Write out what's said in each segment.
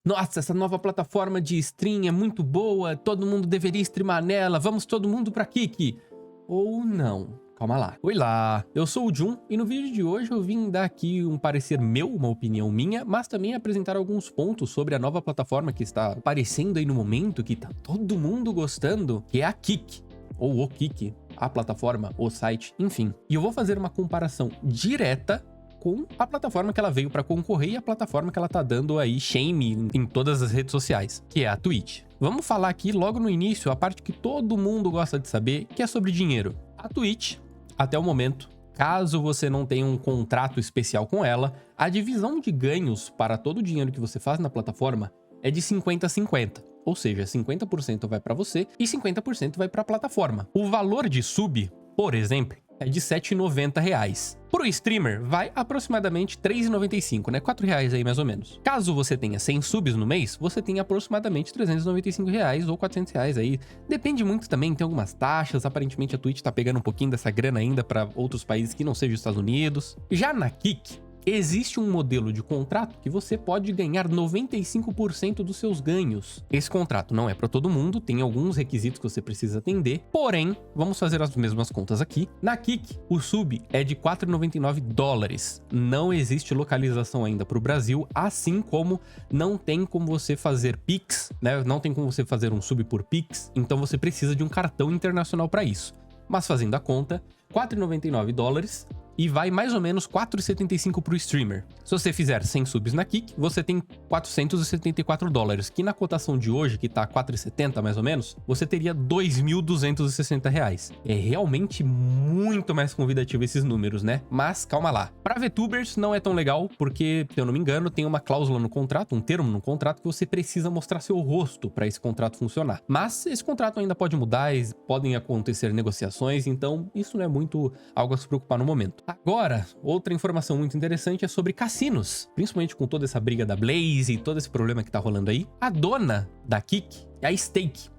nossa, essa nova plataforma de stream é muito boa, todo mundo deveria streamar nela, vamos todo mundo pra Kick. Ou não. Calma lá. Oi lá, eu sou o Jun e no vídeo de hoje eu vim dar aqui um parecer meu, uma opinião minha, mas também apresentar alguns pontos sobre a nova plataforma que está aparecendo aí no momento, que tá todo mundo gostando, que é a Kick, ou o Kick, a plataforma, o site, enfim. E eu vou fazer uma comparação direta com a plataforma que ela veio para concorrer e a plataforma que ela tá dando aí shame em todas as redes sociais, que é a Twitch. Vamos falar aqui logo no início a parte que todo mundo gosta de saber, que é sobre dinheiro. A Twitch, até o momento, caso você não tenha um contrato especial com ela, a divisão de ganhos para todo o dinheiro que você faz na plataforma é de 50-50. Ou seja, 50% vai para você e 50% vai para a plataforma. O valor de sub, por exemplo, é de R$ 7,90. Pro streamer, vai aproximadamente R$ 3,95, né? R$ 4 aí mais ou menos. Caso você tenha 100 subs no mês, você tem aproximadamente R$ 395 ou R$ 400 aí. Depende muito também, tem algumas taxas. Aparentemente a Twitch tá pegando um pouquinho dessa grana ainda para outros países que não sejam os Estados Unidos. Já na Kick, existe um modelo de contrato que você pode ganhar 95% dos seus ganhos. Esse contrato não é para todo mundo, tem alguns requisitos que você precisa atender, porém, vamos fazer as mesmas contas aqui. Na Kick, o sub é de $4,99. Não existe localização ainda para o Brasil, assim como não tem como você fazer Pix, né? Não tem como você fazer um sub por Pix, então você precisa de um cartão internacional para isso. Mas fazendo a conta, $4,99 e vai mais ou menos 4,75 pro streamer. Se você fizer 100 subs na Kick, você tem $474, que na cotação de hoje, que tá 4,70 mais ou menos, você teria R$2.260. É realmente muito mais convidativo esses números, né? Mas calma lá. Para VTubers não é tão legal, porque, se eu não me engano, tem uma cláusula no contrato, um termo no contrato, que você precisa mostrar seu rosto para esse contrato funcionar. Mas esse contrato ainda pode mudar, podem acontecer negociações, então isso não é muito algo a se preocupar no momento. Agora, outra informação muito interessante é sobre cassinos, principalmente com toda essa briga da Blaze e todo esse problema que tá rolando aí. A dona da Kick é a Stake,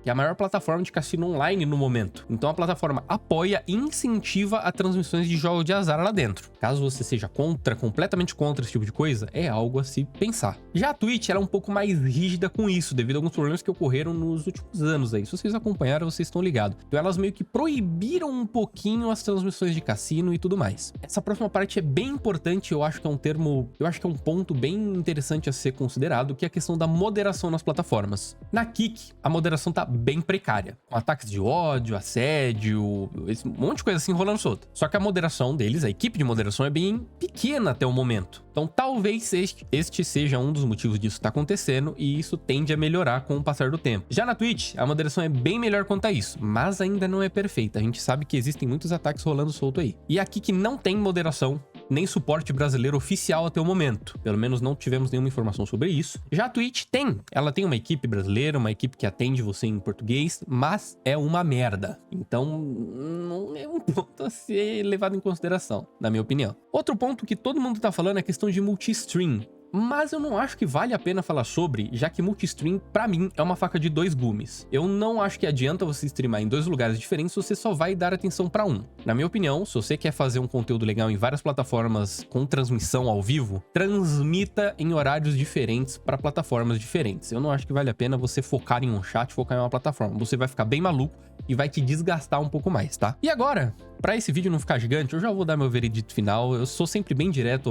que é a maior plataforma de cassino online no momento. Então a plataforma apoia e incentiva a transmissões de jogos de azar lá dentro. Caso você seja completamente contra esse tipo de coisa, é algo a se pensar. Já a Twitch era um pouco mais rígida com isso, devido a alguns problemas que ocorreram nos últimos anos aí. Se vocês acompanharam, vocês estão ligados. Então elas meio que proibiram um pouquinho as transmissões de cassino e tudo mais. Essa próxima parte é bem importante, eu acho que é um ponto bem interessante a ser considerado, que é a questão da moderação nas plataformas. Na Kick, a moderação tá bem precária, com ataques de ódio, assédio, um monte de coisa assim rolando solta. Só que a moderação deles, a equipe de moderação é bem pequena até o momento. Então talvez este seja um dos motivos disso estar acontecendo e isso tende a melhorar com o passar do tempo. Já na Twitch, a moderação é bem melhor quanto a isso, mas ainda não é perfeita. A gente sabe que existem muitos ataques rolando solto aí. E aqui que não tem moderação, nem suporte brasileiro oficial até o momento. Pelo menos não tivemos nenhuma informação sobre isso. Já a Twitch ela tem uma equipe brasileira, uma equipe que atende você em português, mas é uma merda. Então, não é um ponto a ser levado em consideração, na minha opinião. Outro ponto que todo mundo tá falando é a questão de multi-stream. Mas eu não acho que vale a pena falar sobre, já que multi-stream, pra mim, é uma faca de dois gumes. Eu não acho que adianta você streamar em dois lugares diferentes se você só vai dar atenção pra um. Na minha opinião, se você quer fazer um conteúdo legal em várias plataformas com transmissão ao vivo, transmita em horários diferentes pra plataformas diferentes. Eu não acho que vale a pena você focar em um chat, focar em uma plataforma. Você vai ficar bem maluco e vai te desgastar um pouco mais, tá? E agora, pra esse vídeo não ficar gigante, eu já vou dar meu veredito final. Eu sou sempre bem direto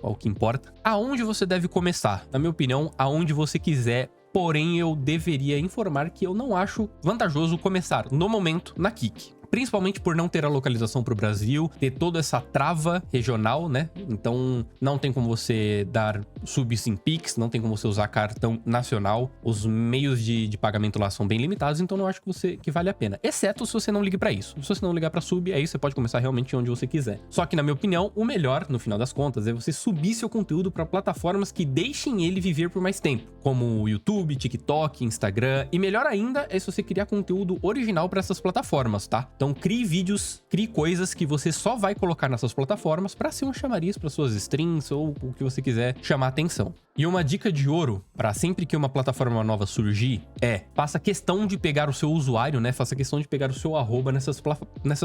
ao que importa. Aonde você deve começar? Na minha opinião, aonde você quiser. Porém, eu deveria informar que eu não acho vantajoso começar, no momento, na Kick. Principalmente por não ter a localização para o Brasil, ter toda essa trava regional, né? Então, não tem como você dar subs em Pix, não tem como você usar cartão nacional. Os meios de pagamento lá são bem limitados, então não acho que vale a pena. Exceto se você não liga para isso. Se você não ligar para sub, aí você pode começar realmente onde você quiser. Só que, na minha opinião, o melhor, no final das contas, é você subir seu conteúdo para plataformas que deixem ele viver por mais tempo, como o YouTube, TikTok, Instagram. E melhor ainda é se você criar conteúdo original para essas plataformas, tá? Então crie vídeos, crie coisas que você só vai colocar nessas plataformas para ser um chamariz para suas streams ou o que você quiser chamar atenção. E uma dica de ouro para sempre que uma plataforma nova surgir é: faça questão de pegar o seu usuário, né? Faça questão de pegar o seu arroba nessas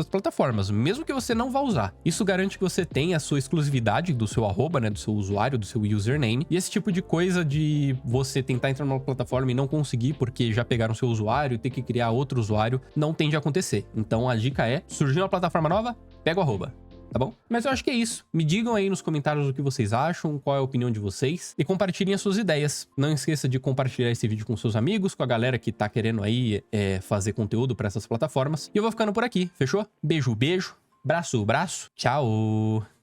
plataformas, mesmo que você não vá usar. Isso garante que você tenha a sua exclusividade do seu arroba, né? Do seu usuário, do seu username. E esse tipo de coisa de você tentar entrar numa plataforma e não conseguir porque já pegaram seu usuário e ter que criar outro usuário, não tende a acontecer. Então a dica é: surgiu uma plataforma nova, pega o arroba. Tá bom? Mas eu acho que é isso. Me digam aí nos comentários o que vocês acham, qual é a opinião de vocês e compartilhem as suas ideias. Não esqueça de compartilhar esse vídeo com seus amigos, com a galera que tá querendo aí fazer conteúdo pra essas plataformas. E eu vou ficando por aqui, fechou? Beijo, beijo. Braço, braço. Tchau.